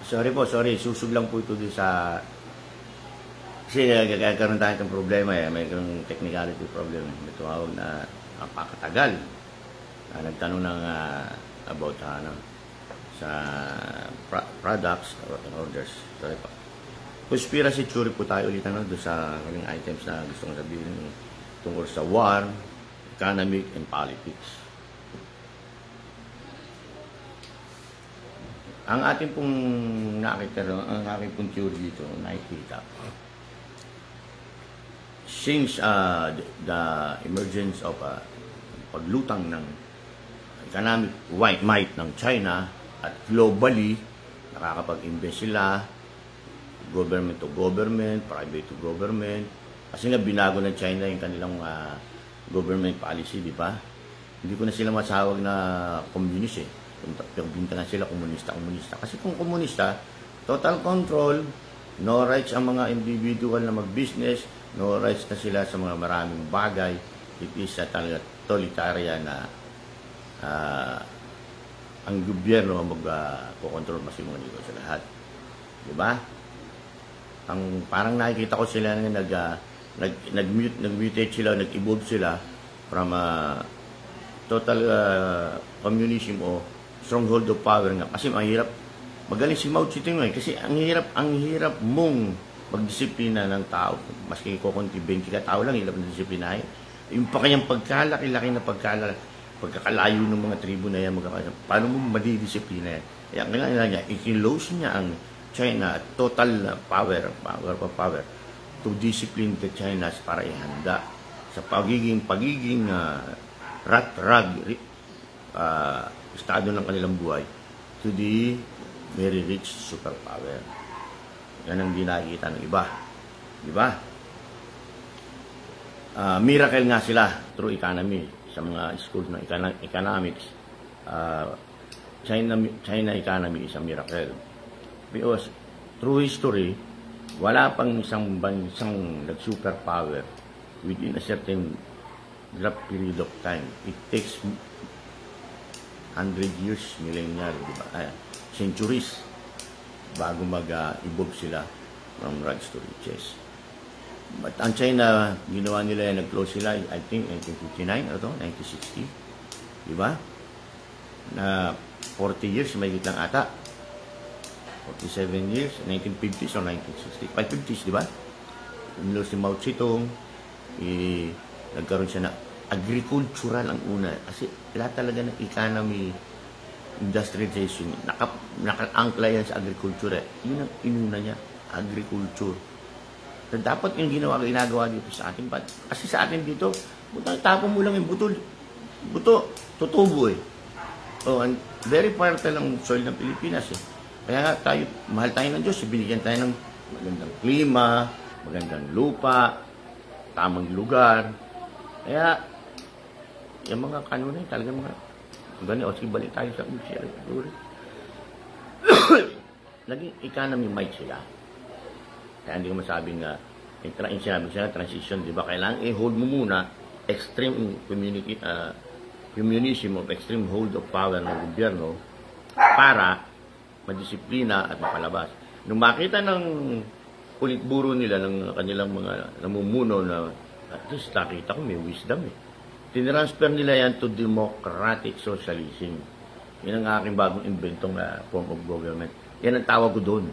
Sorry po, sorry. Susog lang po ito doon sa... Kasi kagkaroon tayo ng problema eh. May technicality problem. May tumawag na napakatagal. Nagtanong ng about sa products or orders. Sorry po. Conspiracy theory po tayo ulit doon sa kaming items na gusto kong sabihin tungkol sa war, economic, and politics. Ang ating pong nakita, ang ating pong theory dito, nakikita, since the emergence of paglutang ng economic might ng China at globally, nakakapag-invest sila, government to government, private to government, kasi nga binago ng China yung kanilang government policy, di ba? Hindi ko na sila masawag na communist eh. Bintangan sila komunista. Kasi kung komunista, total control, no rights ang mga individual na mag-business, no rights na sila sa mga maraming bagay. It is talaga totalitarian na ang gobyerno mag-control mas yung mga negosyo lahat. Diba? Parang nakikita ko sila na nag-mutate sila, nag-evolve sila from total communism o stronghold of power nga. Kasi mahirap, magaling si Mao Zedong eh. Kasi ang hirap mong magdisiplina ng tao. Maski kukunti 20 ka tao lang, hirap na disiplinahin. Yung pa kanyang pagkalaki-laki na pagkakalayo ng mga tribo na yan, paano mo madidisiplina yan? Kaya kailangan niya, i-close niya ang China at total power to discipline the China para ihanda sa pagiging rat-rag estado ng kanilang buhay to the very rich superpower. Yan ang dinakita ng iba. Di ba? Miracle nga sila through economy sa mga schools ng economics. China economy is a miracle. Because through history, wala pang isang bansang nag-superpower within a certain period of time. It takes 100 years, millennial, diba? Centuries bago mag-evolve sila from rags to riches. But ang China, ginawa nila yan, nag-close sila, I think, 1959 o 1960. Diba? Na 40 years, may lang ata. 47 years, 1950s or 1960s. 550s, diba? Umilo si Mao Zedong, nagkaroon siya na agricultural ang una. Kasi lahat talaga ng economy, industrialization, naka-angkla yan sa agriculture. Yun ang inuna niya, agriculture. So, dapat yung ginagawa dito sa atin. Kasi sa atin dito, tapon mo lang yung buto, tutubo eh. Oh, and very fertile ang soil ng Pilipinas eh. Kaya nga tayo, mahal tayo ng Diyos, binigyan tayo ng magandang klima, magandang lupa, tamang lugar. Kaya, yung mga kanunay, talaga mga gano'n, o sige, balik tayo sa agriculture. Naging economy might sila. Kaya hindi ko masabing yung sinabi sila, transition, di ba? Kailangan i-hold mo muna extreme communism of extreme hold of power ng gobyerno para madisiplina at mapalabas. Nung makita ng Politburo nila, ng kanilang mga namumuno na at least nakita ko may wisdom eh. Tinransfer nila yan to democratic socialism. Yan ang aking bagong inventong form of government. Yan ang tawag ko doon.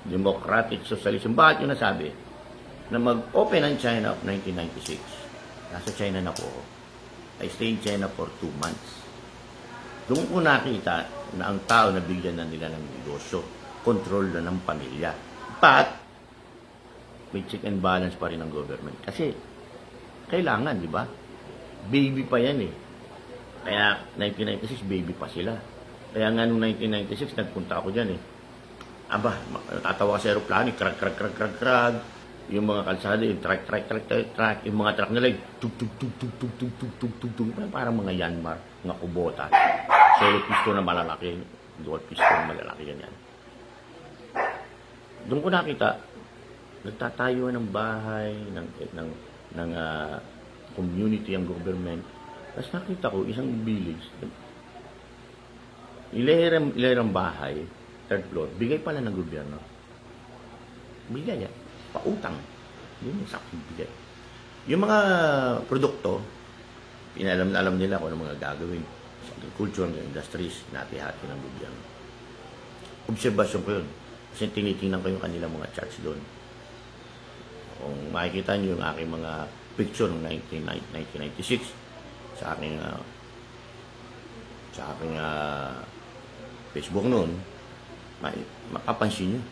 Democratic socialism. Bakit yun nasabi? Na mag-open ang China of 1996. Nasa China na po. I stayed in China for 2 months. Doon ko nakita na ang tao nabigyan na nila ng negosyo. Control na ng pamilya. But, may check and balance pa rin ng government. Kasi, kailangan, di ba? Baby pa yan eh. Kaya, 1996, baby pa sila. Kaya nga nung 1996, nagpunta ako dyan eh. Aba, natatawa ka sa aeroplano, krag. Yung mga kalsada, yung track. Yung mga truck nila, tug. Parang mga Yanmar, mga kubota. Solo piston na malalaki. Dual piston na malalaki, ganyan. Doon ko nakita, nagtatayo ng bahay, ng community ang government. Tapos nakita ko, isang village, ilerang bahay, third floor, bigay pala ng gobyerno. Bigay yan. Pautang. Yun yung saktong bigay. Yung mga produkto, alam nila kung ano mga gagawin sa agriculture, sa industries, natihati ng gobyerno. Obserbasyon ko yun. Kasi tinitingnan ko yung kanilang mga charts doon. Kung makikita nyo yung aking mga picture ng 1996 sa aking Facebook noon, mapapansin nyo.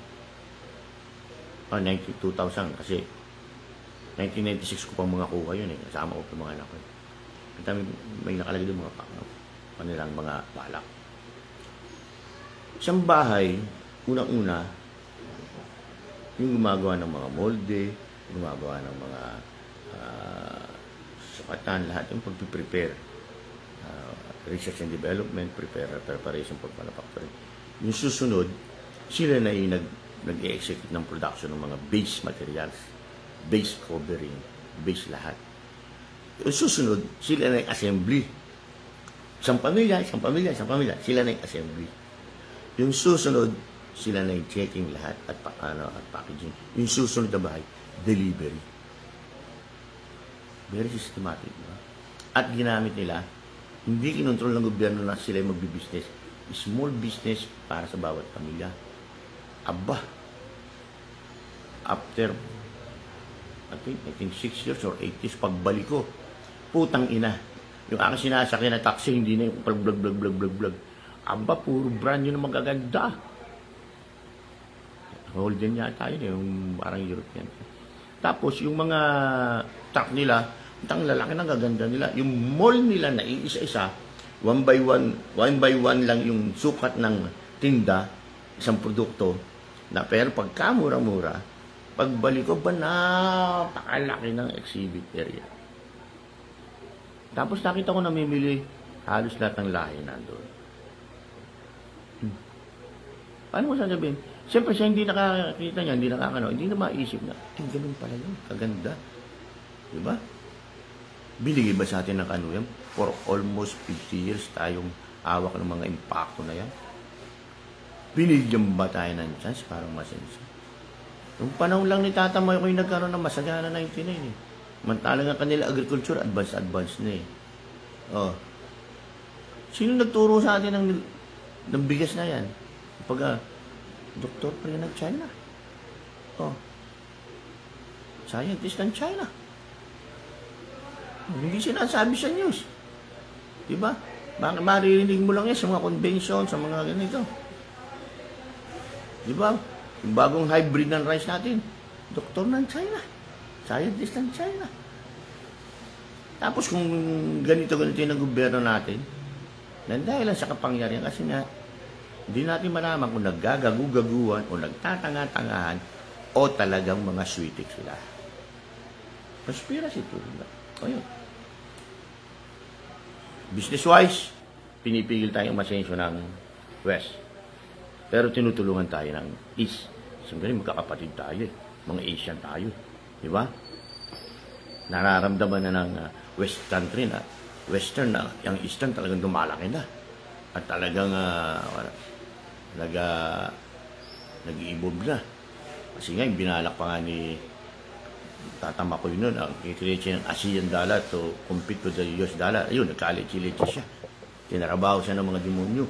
2000 kasi 1996 ko pang mga kuha yun eh. Kasama ko pa mga anak ko. May nakalagay doon mga kanilang mga balak. Isang bahay, unang-una, yung gumagawa ng mga molde, gumagawa ng mga sukatan, lahat yung pag-prepare. Research and development, preparation for manufacturing. Yung susunod, sila na yung nag-execute ng production ng mga base materials, base covering, base lahat. Yung susunod, sila na yung assembly. Isang pamilya, sila na yung assembly. Yung susunod, sila na yung checking lahat at packaging. Yung susunod na bahay, delivery. Very systematic. No? At ginamit nila, hindi kinontrol ng gobyerno na sila yung magbibusiness. Small business para sa bawat pamilya. Aba, after, I think 6 years or 8 years, pagbalik ko, putang ina. Yung aking sinasakyan na taxi, hindi na yung blag. Aba, puro brand yun na magaganda. Holden yata yun, yung parang European. Tapos, yung mga truck nila, ang lalaki ng gaganda nila. Yung mall nila na isa-isa, one by one lang yung sukat ng tinda, isang produkto, na pero pagkamura-mura, pagbalik ko ba napakalaki ng exhibit area. Tapos nakita ko namimili halos lahat ng lahi nandun. Paano mo sasabihin? Siyempre siya hindi nakakita niya, hindi na maisip na, ganun pala yun, kaganda. Diba? Binigay ba sa atin ng ano yan? For almost 50 years tayong hawak ng mga impacto na yan. Binigyan ba tayo ng chance para masensa? Yung panahon lang ni Tata Mayo ko yung nagkaroon ng masagana na 99 eh. Mantalang ang kanila agriculture, advance na eh. Oh. Sino nagturo sa atin ng bigas na yan? Pag doktor pa rin ng China. Oh. Scientist ng China. Hindi sinasabi sa news. Diba? Bakit maririnig mo lang yan sa mga convention, sa mga ganito. Diba? Yung bagong hybrid ng rice natin, doktor ng China. Scientist ng China. Tapos kung ganito yung ng gobyerno natin, dahil lang sa kapangyarihan, kasi nga, hindi natin malaman kung naggagagugaguan o nagtatanga-tangahan o talagang mga sweetik sila. Conspiracy to. Ayun. Business-wise, pinipigil tayong masenso ng West. Pero tinutulungan tayo ng East. Siyempre, magkakapatid tayo eh. Mga Asian tayo. Di ba? Nararamdaman na ng West country na Western na, yung Eastern talagang dumalaki na. At talagang nag-i-evolve na. Kasi nga, binalak pa nga ni Tatama ko yun nun, ang kikireche ng ASEAN dollar to compete with the US dollar. Ayun, nagka-leche-leche siya. Tinarabaho siya ng mga demonyo.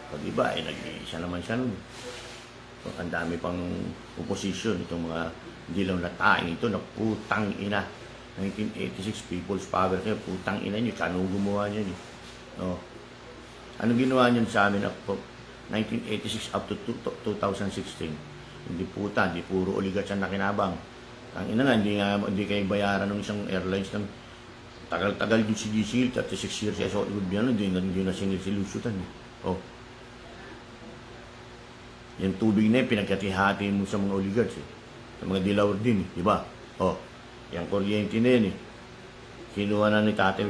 Pag iba, nag-iisa naman siya nun. Ang dami pang opposition, itong mga dilaw na taing ito, na putang ina. 1986, People's Power, kaya putang ina nyo, kanong gumawa niyan eh. Oh. Anong ginawa niyan sa amin? 1986 up to 2016. Hindi puta, hindi puro oligat siya nakinabang. Ang ina nga, hindi kayo bayaran ng isang airlines ng tagal-tagal yung sinisingil, 36 years sa gobyerno, hindi na sinisilusutan. Oh. Yung tubig na yun, pinagkatihatiin mo sa mga oligarchs eh. Sa mga dilaw din eh, di ba? Oh. Yung kuryente na yun eh. Kinuha na ni Tate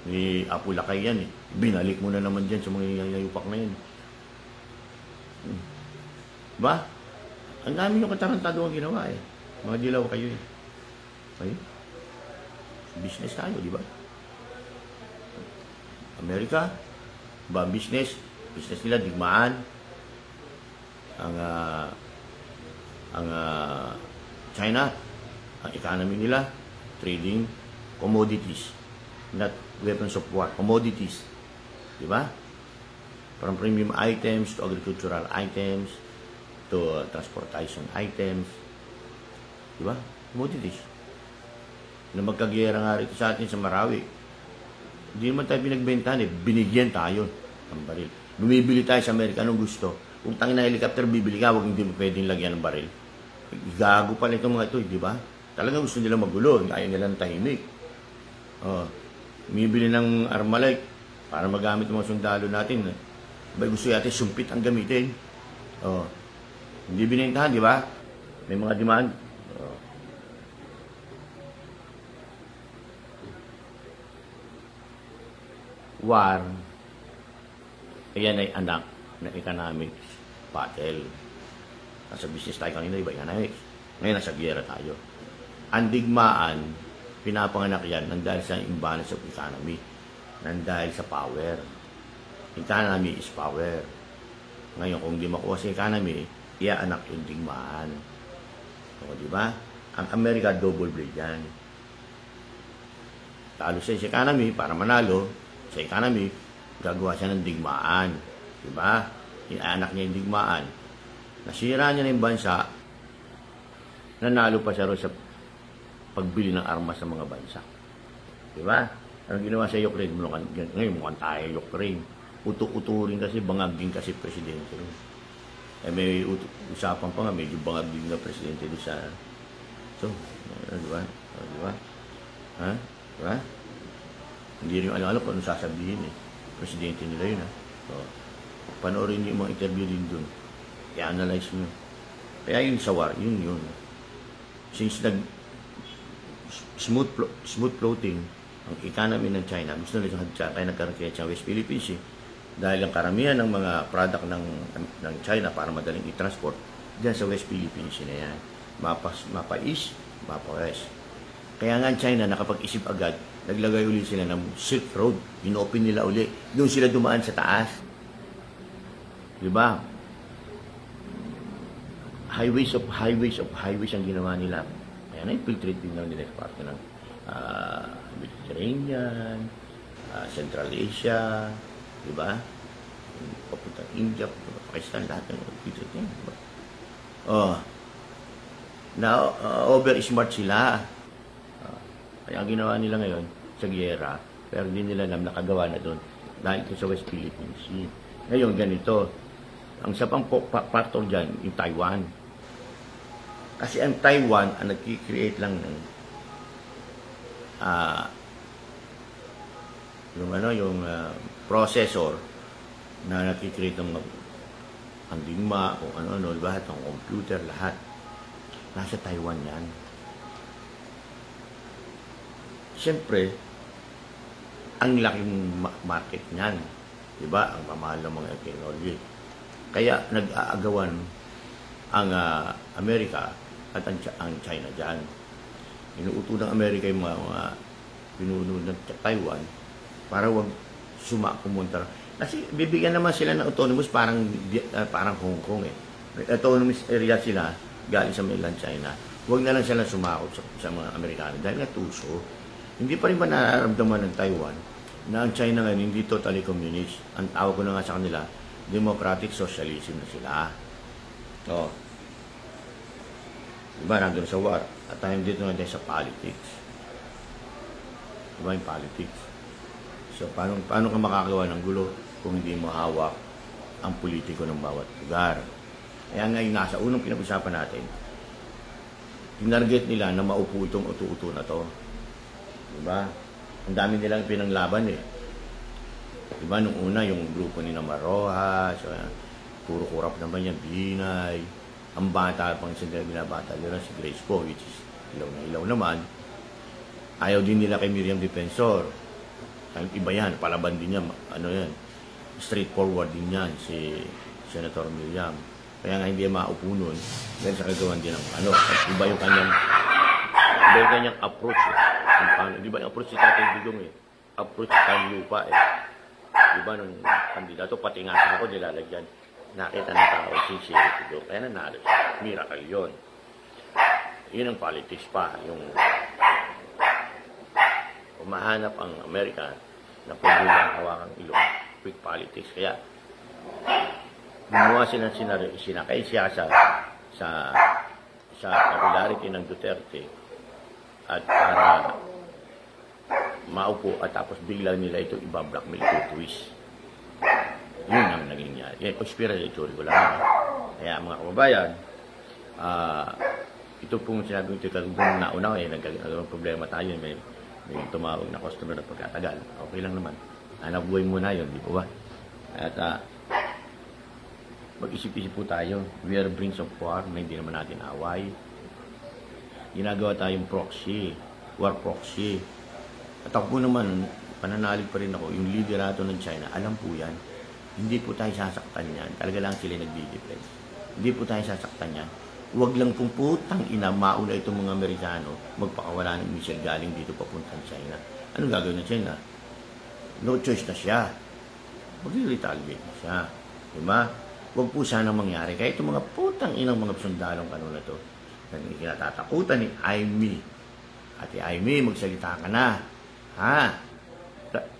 ni Apo Lakay yan eh. Binalik mo na naman dyan sa mga yayupak na yan. Diba? Ang dami yung katarantado ang ginawa eh. Mga dilaw kayo eh. Okay? Business tayo, di ba? Amerika, ba business nila, digmaan. ang China, ang economy nila, trading commodities, not weapons of war, commodities. Di ba? From premium items to agricultural items to transportation items. Di ba? Commodities. Na magkagiyera nga rito sa atin sa Marawi. Hindi naman tayo pinagbentahan eh. Binigyan tayo ng baril. Bumibili tayo sa Amerika. Anong gusto? Kung tangin na helicopter, bibili ka, huwag hindi mo pwedeng lagyan ng baril. Gago pala itong mga ito, di ba? Talagang gusto nila magulo. Ayaw nila ng tahimik. Bumibili ng Armalite para magamit ng mga sundalo natin. Diba gusto natin sumpit ang gamitin. Hindi binentahan, di ba? May mga demand. War, ayan ay anak na economics battle. Nasa business tayo kanina, iba economics. Ngayon, nasa giyera tayo. Ang digmaan, pinapanganak yan nandahil sa imbalance of economy, nandahil sa power. Economy is power. Ngayon, kung di makuha sa economy, iaanak yung digmaan. Di ba? Ang Amerika, double blade yan. Talo sa economy para manalo. Sa economy, gagawa siya ng digmaan. Diba? Inaanak niya yung digmaan. Nasira niya na yung bansa, nanalo pa siya rin sa pagbili ng armas sa mga bansa. Diba? Ang ginawa sa Ukraine, ngayon mukhang tayo Ukraine. Uto-uto rin kasi, bangag din kasi presidente rin. May usapan pa nga, medyo bangag din na presidente doon sa... So, diba? Diba? Ha? Diba? Hindi rin alam kung ano sasabihin eh. Presidente nila yun ha. So, panoorin niyo yung mga interview din dun. I-analyze nyo. Kaya yung sa war, yun. Since smooth floating ang economy ng China, gusto nila kaya nagkaroon kaya sa West Philippines eh. Dahil ang karamihan ng mga product ng China para madaling i-transport, dyan sa West Philippines na yan. Mapa East, mapa West. Kaya nga China nakapag-isip agad, naglagay uli sila ng Silk Road. Inopen nila uli. Doon sila dumaan sa taas. Diba? Highways ang ginawa nila. Kaya na-infiltrate din lang nila sa parte ng Mediterranean, Central Asia, diba? Papuntang India, Pakistan, lahat ng infiltrate yan. Diba? Over-smart sila. Kaya ang ginawa nila ngayon sa giyera, pero hindi nila alam nakagawa na doon dahil ito sa West Philippines Sea. Ngayon, ganito. Ang isa pang factor dyan, yung Taiwan. Kasi ang Taiwan, ang nag-create lang ng yung processor na nag-create ng ang digma, kung ano-ano, lahat ng computer, lahat. Nasa Taiwan yan. Siyempre, ang laking market niyan. Diba? Ang mamahal ng mga technology. Kaya nag-aagawan ang Amerika at ang China dyan. Inuuto ng Amerika yung mga pinuno ng Taiwan para wag pumunta. Kasi bibigyan naman sila ng autonomous parang Hong Kong eh. May autonomous area sila galing sa mainland China. Huwag na lang sila sumakot sa mga Amerikano dahil nga tuso. Hindi pa rin ba nararamdaman ng Taiwan na ang China ngayon hindi totally communist? Ang tawag ko na nga sa kanila, democratic socialism na sila. Diba, nandun sa war. At tayo dito nga sa politics. Diba yung politics? So, paano ka makakagawa ng gulo kung hindi mo hawak ang politiko ng bawat lugar? Kaya nga yung nasa unang pinag-usapan natin, tinarget nila na maupo itong uto-uto na to. Diba? Ang dami nilang pinanglaban eh. Diba, nung una, yung grupo ni Namaroha, so, puro kurap naman yan, Binay. Ang bata, pang binabata nila si Grace Po, which is ilaw na ilaw naman. Ayaw din nila kay Miriam Defensor. Ang iba yan, palaban din yan, straightforward din yan, si Senator Miriam. Kaya nga hindi maupo nun, dahil sa kagawan din ng iba yung kanyang approach eh. Di ba yung approach si Tatay Digong eh? Approach sa lupa eh. Di ba nung kandidato, pati nga ako nilalagyan. nakita ng tao sincerity doon. Kaya nanalo siya. Miracle yun. Yun ang politics pa. Yung umahanap ang Amerika na pwede lang hawakang ilong. Quick politics. Kaya gumawa sila sinakay siya sa popularity ng Duterte at para maupo at tapos bigla nila ito iba-blackmail to twist. Yun ang naging yan. Yan, conspiracy theory ko lang. Kaya mga kababayan, ito pong sinabi ko kung nauna nagkaroon problema tayo, may tumawag na customer na pagkatagal. Okay lang naman. Nabuhay mo na yun, di ba? At mag-isip-isip po tayo. We are brings of war na hindi naman natin away. Ginagawa tayong proxy, war proxy. At ako po naman, pananalig pa rin ako, yung liderato ng China, alam po yan. Hindi po tayo sasaktan yan. Talaga lang sila nagdi-defense. Hindi po tayo sasaktan yan. Huwag lang pong putang ina, mauna itong mga Amerikano, magpakawala ng missile galing dito papuntang China. Anong gagawin ng China? No choice na siya. Mag-retaliate na siya. Diba? Huwag po sana mangyari. Kaya itong mga putang inang mga sundalong kanuna to, na kinatatakutan ni Aimee. Ate Aimee, magsalita ka na. Ha?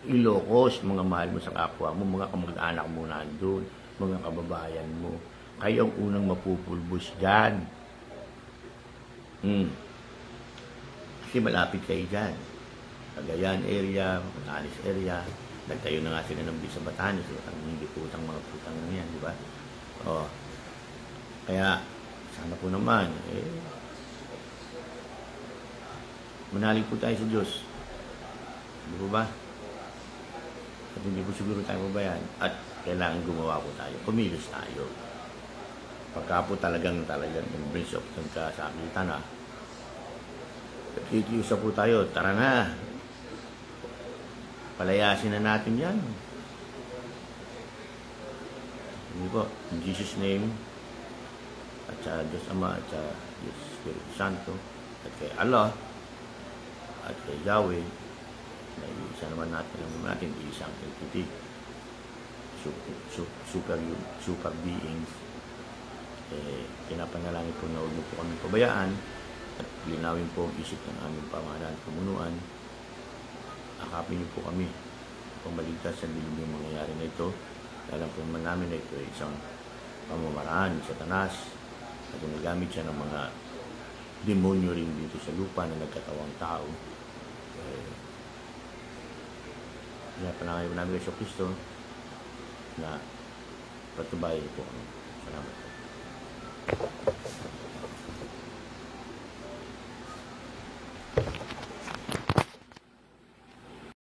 Ilocos, mga mahal mo sa kapwa mo, mga kamag-anak mo nandun, mga kababayan mo. Kayo ang unang mapupulbos dyan. Kasi malapit kayo dyan. Cagayan area, Batanes area. Nagtayo na nga sila ng base sa Batanes. Ang hindi putang mga putang na yan, di ba? Oh. Kaya, sana po naman, manalig po tayo sa Diyos. Di ba ba? At hindi po siguro tayo babayan. At kailangan gumawa po tayo. Kumilos tayo. Pagka po talagang yung brings of nagkasakitan na, kikiusa po tayo, tara na. Palayasin na natin yan. Hindi po, in Jesus' name, at sa Diyos Ama, at sa Diyos Spirit Santo, at kay Allah, at kay Yahweh, na isa naman natin, isang entity, super beings, pinapanalangin po na huwag mo po kami pabayaan at linawin po ang isip ng aming pamahalaan pamunuan. Akapin niyo po kami pumaligtas sa dilim yung mangyayari na ito. Alam po naman namin na ito ay isang pamamaraan sa Satanas at ginagamit siya ng mga demonyo rin dito sa lupa na nagkatawang tao. Pinapanalangin po namin kay Kristo na patubay po kami. Salamat.